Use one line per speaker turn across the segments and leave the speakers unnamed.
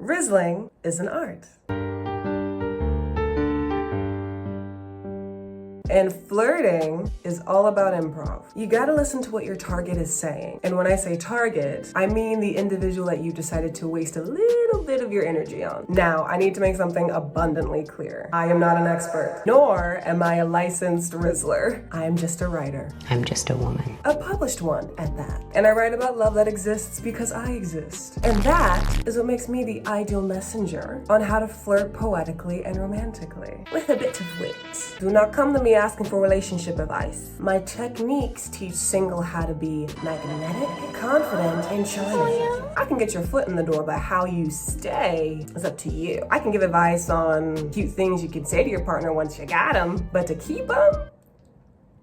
Rizzling is an art. And flirting is all about improv. You gotta listen to what your target is saying. And when I say target, I mean the individual that you decided to waste a little bit of your energy on. Now, I need to make something abundantly clear. I am not an expert, nor am I a licensed rizzler. I am just a writer.
I'm just a woman.
A published one at that. And I write about love that exists because I exist. And that is what makes me the ideal messenger on how to flirt poetically and romantically. With a bit of wit. Do not come to me asking for relationship advice. My techniques teach single how to be magnetic, confident, and charming. I can get your foot in the door, but how you stay is up to you. I can give advice on cute things you can say to your partner once you got them, but to keep them?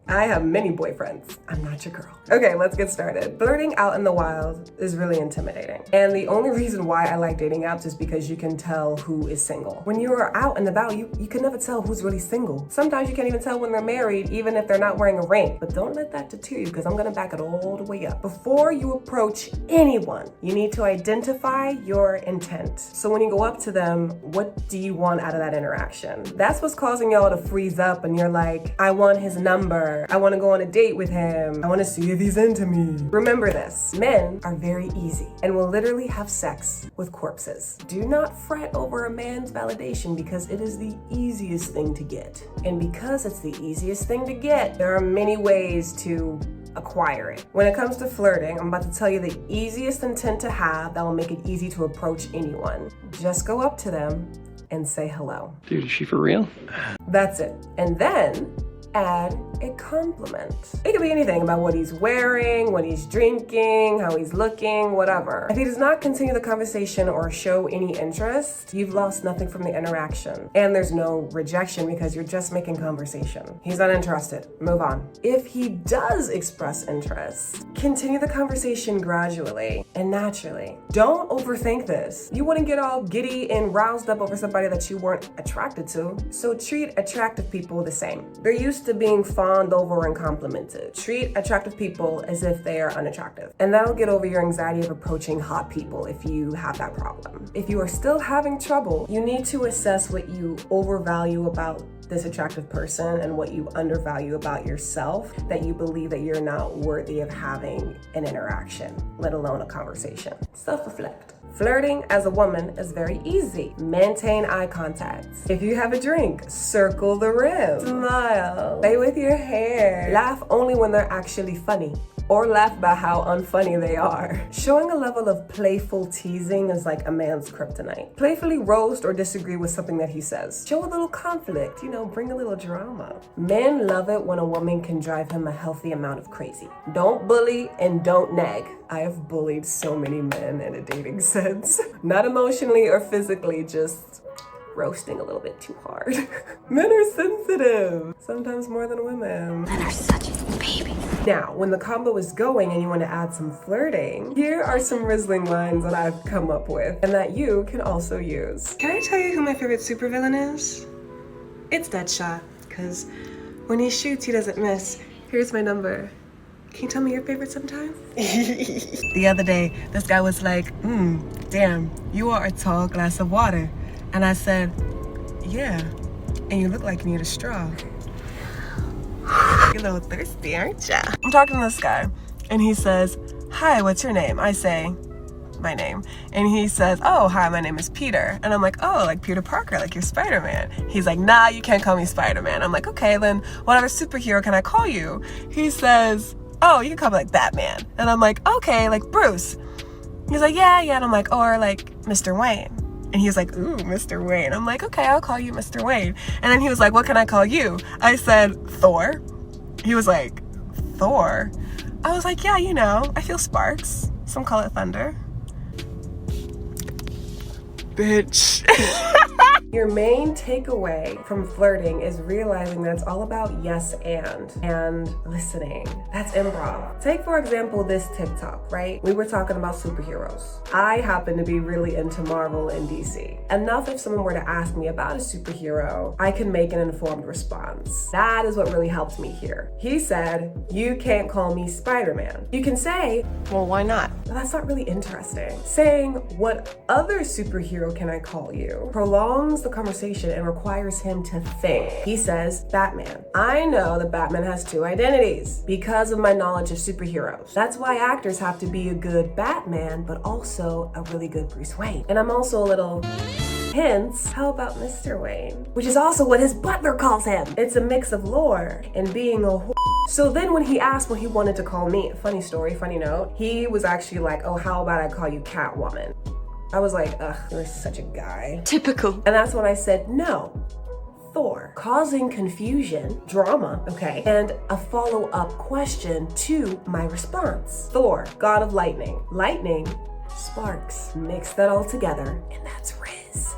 I have many boyfriends. I'm not your girl. Okay, let's get started. Flirting out in the wild is really intimidating. And the only reason why I like dating apps is because you can tell who is single. When you are out and about, you can never tell who's really single. Sometimes you can't even tell when they're married, even if they're not wearing a ring. But don't let that deter you, because I'm gonna back it all the way up. Before you approach anyone, you need to identify your intent. So when you go up to them, what do you want out of that interaction? That's what's causing y'all to freeze up and you're like, I want his number. I want to go on a date with him. I want to see if he's into me. Remember this, men are very easy and will literally have sex with corpses. Do not fret over a man's validation because it is the easiest thing to get. And because it's the easiest thing to get, there are many ways to acquire it. When it comes to flirting, I'm about to tell you the easiest intent to have that will make it easy to approach anyone. Just go up to them and say hello.
Dude, is she for real?
That's it. And then add a compliment. It could be anything about what he's wearing, what he's drinking, how he's looking, whatever. If he does not continue the conversation or show any interest, you've lost nothing from the interaction. And there's no rejection because you're just making conversation. He's not interested. Move on. If he does express interest, continue the conversation gradually and naturally. Don't overthink this. You wouldn't get all giddy and roused up over somebody that you weren't attracted to. So treat attractive people the same. They're used to being fawned over and complimented. Treat attractive people as if they are unattractive. And that'll get over your anxiety of approaching hot people if you have that problem. If you are still having trouble, you need to assess what you overvalue about this attractive person and what you undervalue about yourself that you believe that you're not worthy of having an interaction, let alone a conversation. Self-reflect. Flirting as a woman is very easy. Maintain eye contact. If you have a drink, circle the rim. Smile. Play with your hair. Laugh only when they're actually funny, or laugh about how unfunny they are. Showing a level of playful teasing is like a man's kryptonite. Playfully roast or disagree with something that he says. Show a little conflict, bring a little drama. Men love it when a woman can drive him a healthy amount of crazy. Don't bully and don't nag. I have bullied so many men in a dating sense. Not emotionally or physically, just roasting a little bit too hard. Men are sensitive, sometimes more than women.
Men are such babies.
Now, when the combo is going and you want to add some flirting, here are some rizzling lines that I've come up with and that you can also use. Can I tell you who my favorite supervillain is? It's Deadshot, because when he shoots, he doesn't miss. Here's my number. Can you tell me your favorite sometime? The other day, this guy was like, damn, you are a tall glass of water. And I said, yeah, and you look like you need a straw. You're a little thirsty, aren't ya? I'm talking to this guy, and he says, hi, what's your name? I say, my name. And he says, oh, hi, my name is Peter. And I'm like, oh, like Peter Parker, like you're Spider-Man. He's like, nah, you can't call me Spider-Man. I'm like, okay, then what other superhero can I call you? He says, oh, you can call me like Batman. And I'm like, okay, like Bruce. He's like, yeah. And I'm like, or like Mr. Wayne. And he's like, ooh, Mr. Wayne. I'm like, okay, I'll call you Mr. Wayne. And then he was like, what can I call you? I said, Thor. He was like, Thor? I was like, yeah, I feel sparks. Some call it thunder. Bitch. Your main takeaway from flirting is realizing that it's all about yes and listening. That's improv. Take, for example, this TikTok, right? We were talking about superheroes. I happen to be really into Marvel and DC. Enough if someone were to ask me about a superhero, I can make an informed response. That is what really helped me here. He said, you can't call me Spider-Man. You can say,
Well, why not?
but that's not really interesting. Saying, what other superhero can I call you, prolongs the conversation and requires him to think. He says, Batman. I know that Batman has two identities because of my knowledge of superheroes. That's why actors have to be a good Batman, but also a really good Bruce Wayne. And I'm also a little... Hence, how about Mr. Wayne? Which is also what his butler calls him. It's a mix of lore and being a whore. So then when he asked what he wanted to call me, funny story, funny note, he was actually like, oh, how about I call you Catwoman? I was like, ugh, you're such a guy.
Typical.
And that's when I said, no, Thor, causing confusion, drama, okay, and a follow-up question to my response. Thor, god of lightning. Lightning, sparks. Mix that all together, and that's rizz.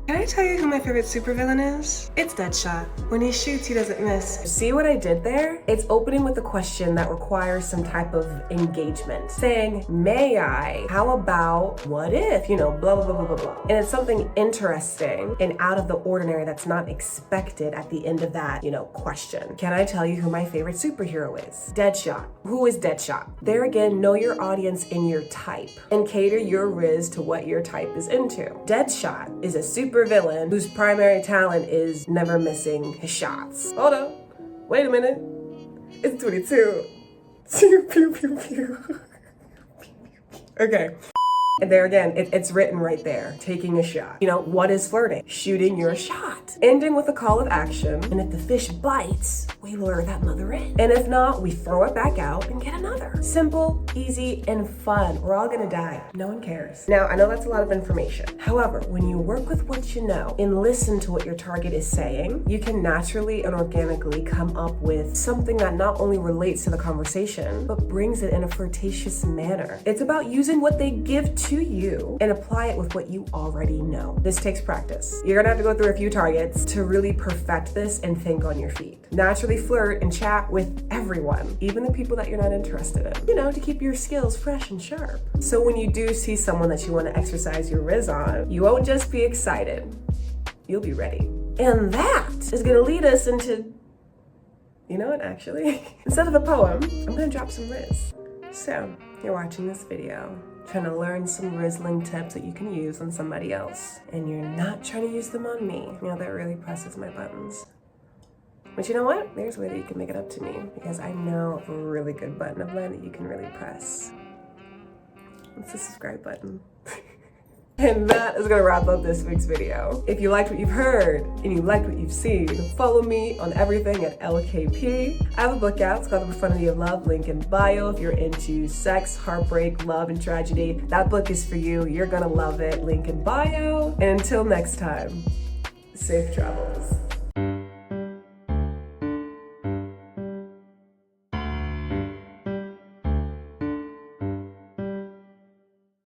Can I tell you who my favorite supervillain is? It's Deadshot. When he shoots, he doesn't miss. See what I did there? It's opening with a question that requires some type of engagement. Saying, may I? How about, what if? You know, blah, blah, blah, blah, blah, blah. And it's something interesting and out of the ordinary that's not expected at the end of that, question. Can I tell you who my favorite superhero is? Deadshot. Who is Deadshot? There again, know your audience and your type and cater your rizz to what your type is into. Deadshot is a super villain whose primary talent is never missing his shots. Hold up. Wait a minute. It's 22. Pew, pew, pew, pew. Okay. And there again, it's written right there, taking a shot. What is flirting? Shooting your shot. Ending with a call of action, and if the fish bites, we lure that mother in. And if not, we throw it back out and get another. Simple, easy, and fun. We're all gonna die. No one cares. Now, I know that's a lot of information. However, when you work with what you know and listen to what your target is saying, you can naturally and organically come up with something that not only relates to the conversation, but brings it in a flirtatious manner. It's about using what they give to you and apply it with what you already know. This takes practice. You're gonna have to go through a few targets to really perfect this and think on your feet. Naturally flirt and chat with everyone, even the people that you're not interested in, to keep your skills fresh and sharp. So when you do see someone that you want to exercise your rizz on, you won't just be excited, you'll be ready. And that is gonna lead us into, actually, instead of a poem, I'm gonna drop some rizz. So, you're watching this video, trying to learn some rizzling tips that you can use on somebody else, and you're not trying to use them on me. That really presses my buttons. But you know what? There's a way that you can make it up to me, because I know of a really good button of mine that you can really press. It's the subscribe button. And that is gonna wrap up this week's video. If you liked what you've heard and you liked what you've seen, follow me on everything at l.k.p. I have a book out, it's called The Profundity of Love, link in bio. If you're into sex, heartbreak, love, and tragedy, that book is for you. You're gonna love it, link in bio. And until next time, safe travels.